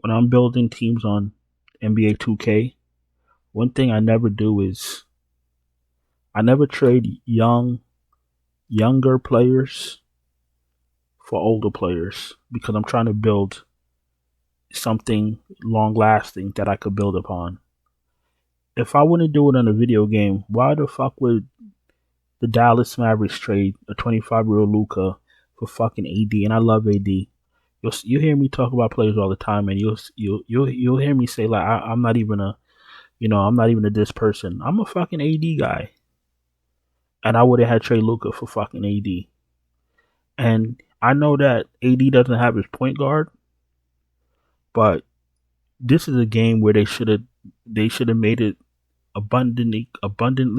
when I'm building teams on NBA 2K, one thing I never do is I never trade younger players for older players because I'm trying to build something long lasting that I could build upon. If I wouldn't do it in a video game, why the fuck would the Dallas Mavericks trade a 25-year-old Luka for fucking AD? And I love AD. You hear me talk about players all the time, and you'll hear me say like I'm not even a this person. I'm a fucking AD guy, and I would have had trade Luka for fucking AD. And I know that AD doesn't have his point guard, but this is a game where they should have made it abundantly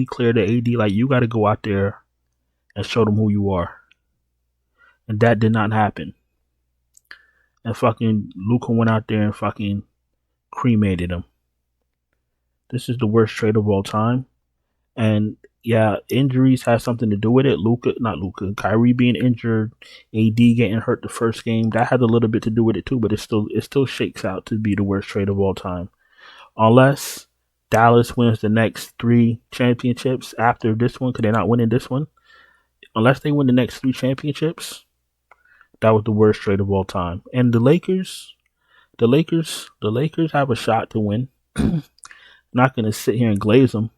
clear to AD like you got to go out there and show them who you are, and that did not happen. And fucking Luka went out there and fucking cremated him. This is the worst trade of all time. And yeah, injuries have something to do with it. Kyrie being injured, AD getting hurt the first game, that had a little bit to do with it too. But it still shakes out to be the worst trade of all time, unless Dallas wins the next 3 championships after this one, because they're not winning this one. Unless they win the next 3 championships, that was the worst trade of all time. And the Lakers have a shot to win. Not going to sit here and glaze them,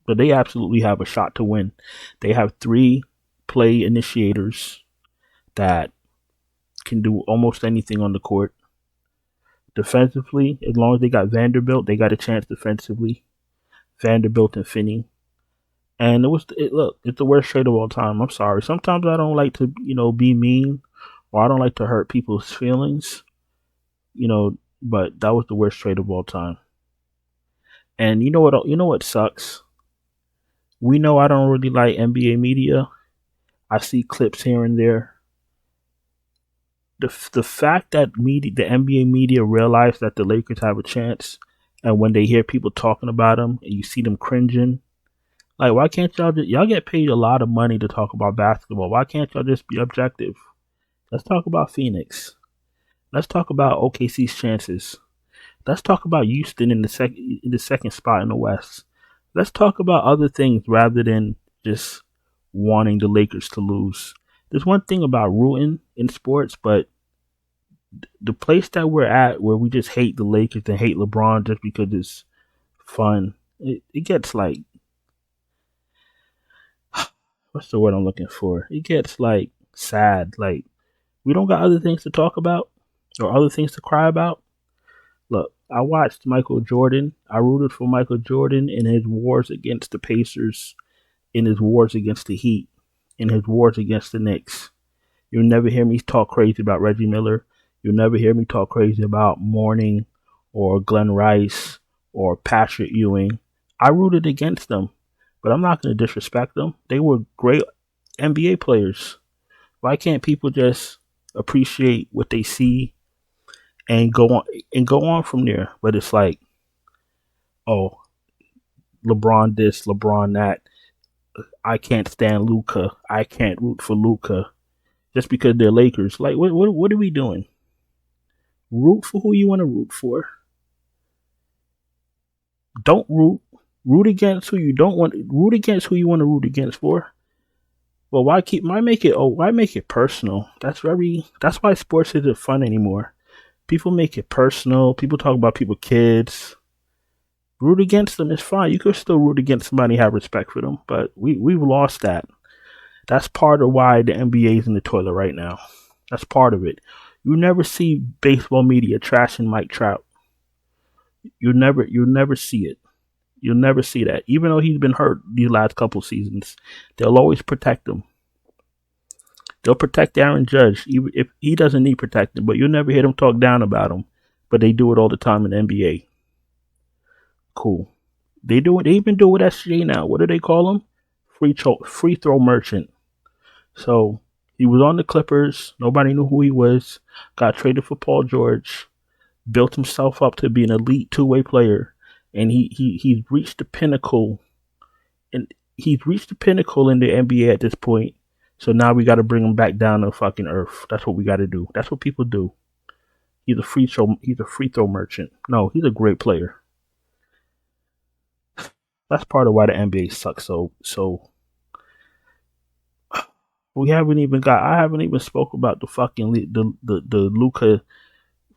but they absolutely have a shot to win. They have 3 play initiators that can do almost anything on the court. Defensively, as long as they got Vanderbilt, they got a chance defensively. Vanderbilt and Finney. And it's the worst trade of all time. I'm sorry. Sometimes I don't like to, be mean, or I don't like to hurt people's feelings, but that was the worst trade of all time. And you know what sucks? We know I don't really like NBA media. I see clips here and there. The fact that the NBA media realize that the Lakers have a chance, and when they hear people talking about them and you see them cringing, like, why can't y'all get paid a lot of money to talk about basketball? Why can't y'all just be objective? Let's talk about Phoenix. Let's talk about OKC's chances. Let's talk about Houston in the second spot in the West. Let's talk about other things rather than just wanting the Lakers to lose. There's one thing about rooting in sports, but the place that we're at where we just hate the Lakers and hate LeBron just because it's fun, it gets like, what's the word I'm looking for? It gets like sad. Like, we don't got other things to talk about or other things to cry about. Look, I watched Michael Jordan. I rooted for Michael Jordan in his wars against the Pacers, in his wars against the Heat, in his wars against the Knicks. You'll never hear me talk crazy about Reggie Miller. You'll never hear me talk crazy about Mourning or Glenn Rice or Patrick Ewing. I rooted against them, but I'm not going to disrespect them. They were great NBA players. Why can't people just appreciate what they see and go on from there? But it's like, oh, LeBron this, LeBron that. I can't stand Luka. I can't root for Luka just because they're Lakers. Like, what are we doing? Root for who you want to root for. Don't root against who you don't want. Root against who you want to root against for. Well, why make it personal? That's why sports isn't fun anymore. People make it personal. People talk about people's kids. Root against them is fine. You could still root against somebody and have respect for them, but we've lost that. That's part of why the NBA is in the toilet right now. That's part of it. You never see baseball media trashing Mike Trout. You'll never see it. You'll never see that. Even though he's been hurt these last couple seasons, they'll always protect him. They'll protect Aaron Judge, even if he doesn't need protecting, but you'll never hear them talk down about him. But they do it all the time in the NBA. Cool. They even do it with SGA now. What do they call him? Free throw merchant. So he was on the Clippers. Nobody knew who he was. Got traded for Paul George. Built himself up to be an elite 2-way player. And he's reached the pinnacle. And he's reached the pinnacle in the NBA at this point. So now we got to bring him back down to fucking earth. That's what we got to do. That's what people do. He's a free throw merchant. No, he's a great player. That's part of why the NBA sucks. So we haven't even got. I haven't even spoke about the fucking the Luka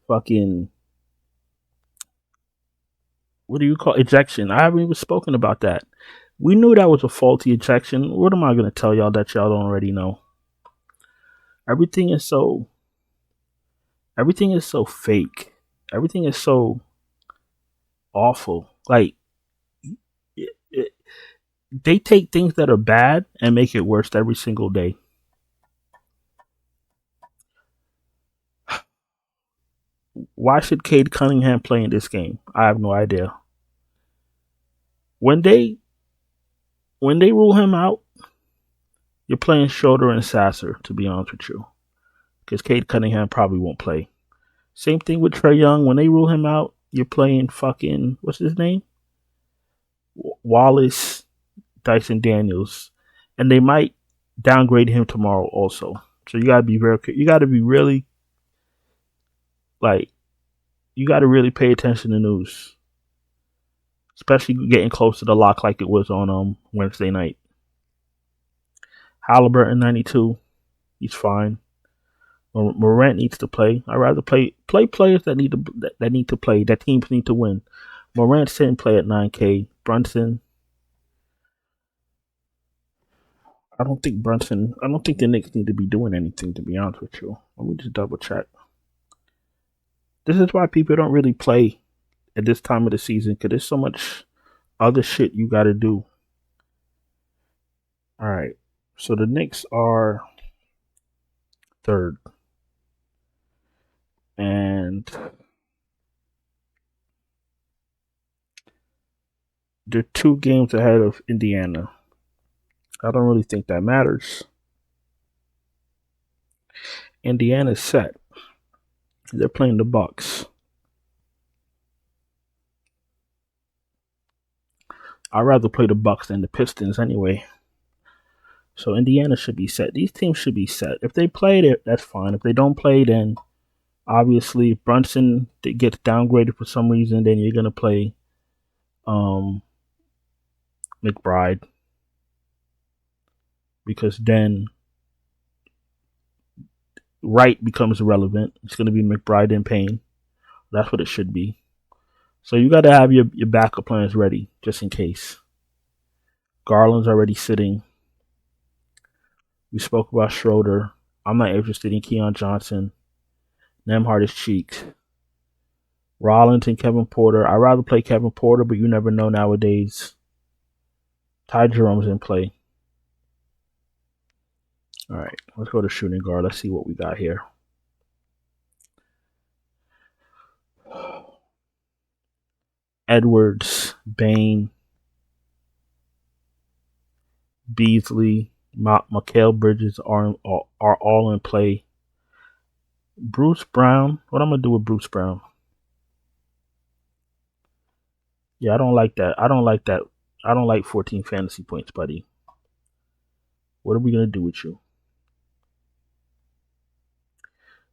fucking, what do you call ejection? I haven't even spoken about that. We knew that was a faulty ejection. What am I gonna tell y'all that y'all don't already know? Everything is so fake. Everything is so awful. Like it, they take things that are bad and make it worse every single day. Why should Cade Cunningham play in this game? I have no idea. When they rule him out, you're playing Schroeder and Sasser, to be honest with you, because Cade Cunningham probably won't play. Same thing with Trae Young. When they rule him out, you're playing fucking, what's his name? Wallace, Dyson Daniels, and they might downgrade him tomorrow also. So you gotta be really, like, you gotta really pay attention to news, especially getting close to the lock like it was on Wednesday night. Halliburton 92, he's fine. Morant needs to play. I'd rather play players that need to play, that teams need to win. Morant didn't play at 9K. Brunson, I don't think the Knicks need to be doing anything, to be honest with you. Let me just double check. This is why people don't really play at this time of the season, because there's so much other shit you got to do. All right. So the Knicks are third. And they're 2 games ahead of Indiana. I don't really think that matters. Indiana's set. They're playing the Bucks. I'd rather play the Bucks than the Pistons anyway. So Indiana should be set. These teams should be set. If they play, that's fine. If they don't play, then obviously if Brunson gets downgraded for some reason, then you're gonna play McBride, because then Wright becomes irrelevant. It's gonna be McBride and Payne. That's what it should be. So you got to have your backup plans ready just in case. Garland's already sitting. We spoke about Schroeder. I'm not interested in Keon Johnson. Nembhard is cheeks. Rollins and Kevin Porter. I'd rather play Kevin Porter, but you never know nowadays. Ty Jerome's in play. All right, let's go to shooting guard. Let's see what we got here. Edwards, Bain, Beasley, Mikal Bridges are all in play. Bruce Brown. What I'm gonna do with Bruce Brown? Yeah, I don't like that. I don't like 14 fantasy points, buddy. What are we gonna do with you?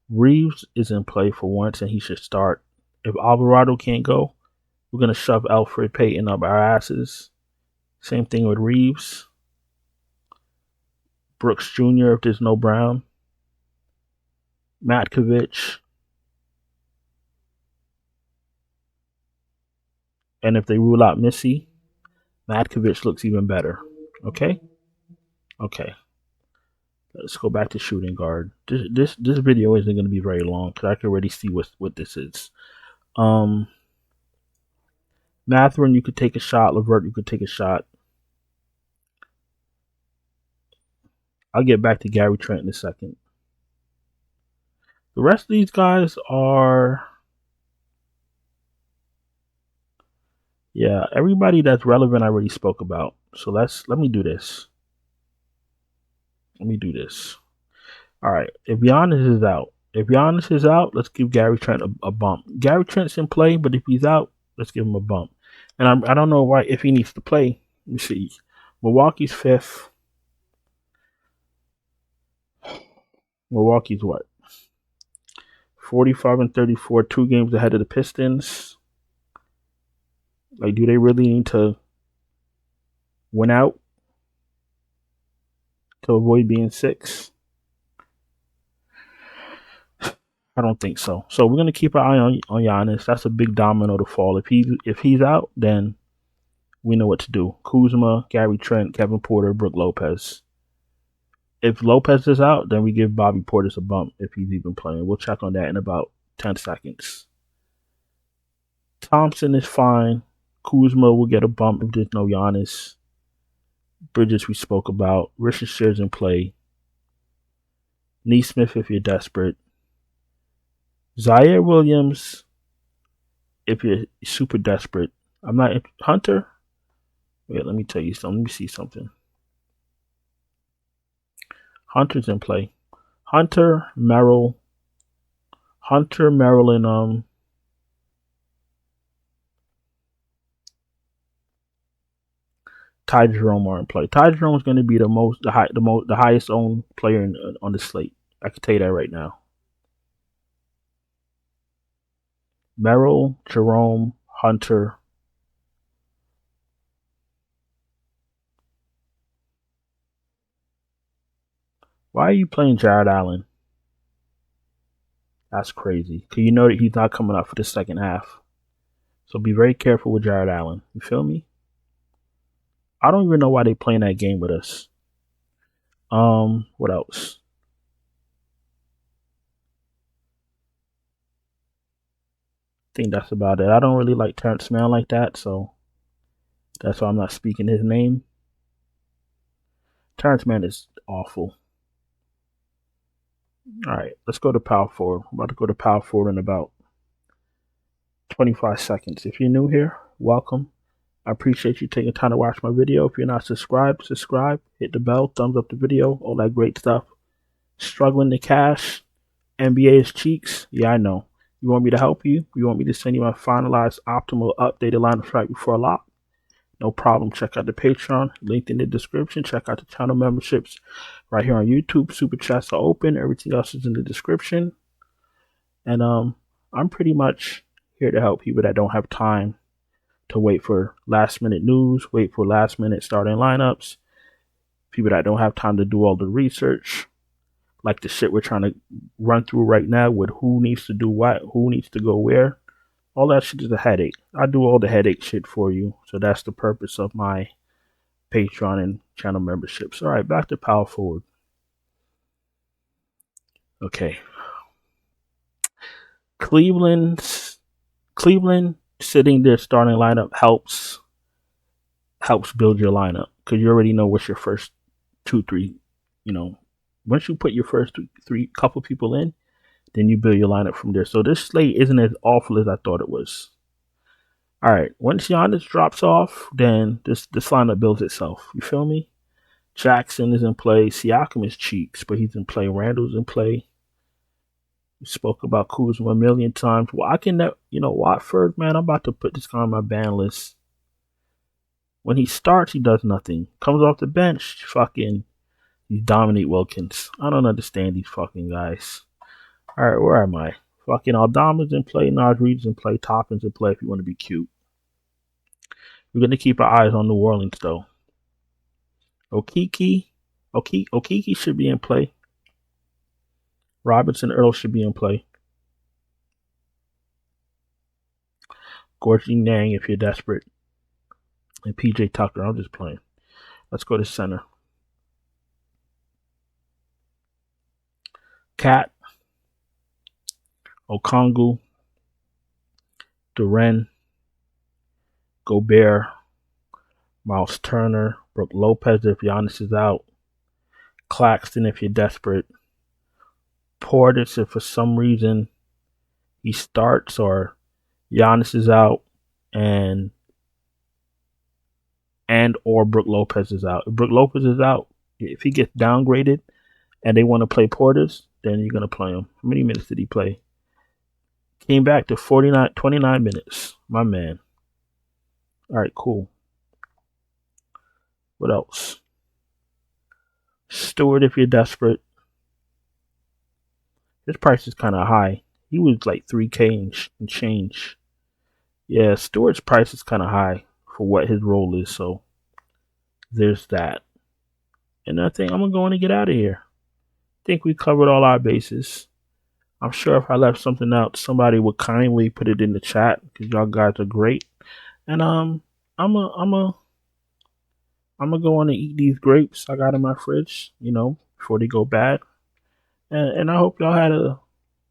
Reeves is in play for once, and he should start. If Alvarado can't go, we're gonna shove Alfred Payton up our asses. Same thing with Reeves. Brooks Jr. if there's no Brown. Matkovich. And if they rule out Missy, Matkovich looks even better. Okay? Okay. Let's go back to shooting guard. This video isn't going to be very long because I can already see what this is. Mathurin, you could take a shot. LeVert, you could take a shot. I'll get back to Gary Trent in a second. The rest of these guys are... Yeah, everybody that's relevant I already spoke about. So let me do this. All right. If Giannis is out, let's give Gary Trent a bump. Gary Trent's in play, but if he's out, let's give him a bump. And I don't know why, if he needs to play. Let me see. Milwaukee's 5th. Milwaukee's what? 45-34, 2 games ahead of the Pistons. Like, do they really need to win out to avoid being 6? I don't think so. So we're gonna keep an eye on Giannis. That's a big domino to fall. If he's out, then we know what to do. Kuzma, Gary Trent, Kevin Porter, Brook Lopez. If Lopez is out, then we give Bobby Portis a bump if he's even playing. We'll check on that in about 10 seconds. Thompson is fine. Kuzma will get a bump if there's no Giannis. Bridges we spoke about. Richard Shear's in play. Neesmith if you're desperate. Zaire Williams if you're super desperate. I'm not Hunter. Wait, let me tell you something. Let me see something. Hunter's in play. Hunter, Merrill, and Ty Jerome are in play. Ty Jerome is going to be the highest owned player on the slate. I can tell you that right now. Merrill, Jerome, Hunter. Why are you playing Jared Allen? That's crazy. Because you know that he's not coming up for the second half. So be very careful with Jared Allen. You feel me? I don't even know why they playing that game with us. What else? I think that's about it. I don't really like Terrence Mann like that, so that's why I'm not speaking his name. Terrence Mann is awful. All right, let's go to power forward. I'm about to go to power forward in about 25 seconds. If you're new here, welcome. I appreciate you taking time to watch my video. If you're not subscribed, subscribe. Hit the bell, thumbs up the video, all that great stuff. Struggling to cash. NBA is cheeks. Yeah, I know. You want me to help you? You want me to send you my finalized, optimal, updated lineup right before lock? No problem. Check out the Patreon, linked in the description. Check out the channel memberships right here on YouTube. Super chats are open. Everything else is in the description. And I'm pretty much here to help people that don't have time to wait for last minute news, wait for last minute starting lineups, people that don't have time to do all the research, like the shit we're trying to run through right now with who needs to do what, who needs to go where. All that shit is a headache. I do all the headache shit for you. So that's the purpose of my Patreon and channel memberships. All right, back to power forward. Okay. Cleveland sitting their starting lineup helps build your lineup because you already know what's your first 2-3. Once you put your first three couple people in, then you build your lineup from there. So this slate isn't as awful as I thought it was. All right, once Giannis drops off, then this lineup builds itself. You feel me? Jackson is in play. Siakam is cheeks, but he's in play. Randall's in play. We spoke about Kuzma a million times. Well, I can, Watford, man, I'm about to put this guy on my ban list. When he starts, he does nothing. Comes off the bench, you dominate Wilkins. I don't understand these fucking guys. All right, where am I? Fucking Aldama's in play. Naj Reed's in play. Toppin's in play if you want to be cute. We're going to keep our eyes on New Orleans, though. Okeke should be in play. Robinson Earl should be in play. Gorgie Nang if you're desperate. And PJ Tucker. I'm just playing. Let's go to center. Cat. Okongwu. Duren. Gobert. Miles Turner. Brook Lopez if Giannis is out. Claxton if you're desperate. Portis if for some reason he starts or Giannis is out and or Brook Lopez is out. If Brook Lopez is out, if he gets downgraded and they want to play Portis, then you're going to play him. How many minutes did he play? Came back to 29 minutes. My man. All right, cool. What else? Stewart if you're desperate. His price is kind of high. He was like 3K and change. Yeah, Stewart's price is kind of high for what his role is. So there's that. And I think I'm going to get out of here. I think we covered all our bases. I'm sure if I left something out, somebody would kindly put it in the chat because y'all guys are great. And I'm a I'm a I'm gonna go on and eat these grapes I got in my fridge, before they go bad. And I hope y'all had a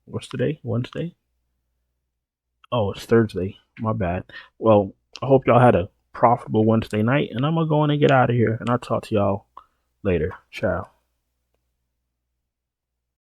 what's today? Wednesday? Oh, it's Thursday. My bad. Well, I hope y'all had a profitable Wednesday night, and I'm gonna go on and get out of here. And I'll talk to y'all later. Ciao.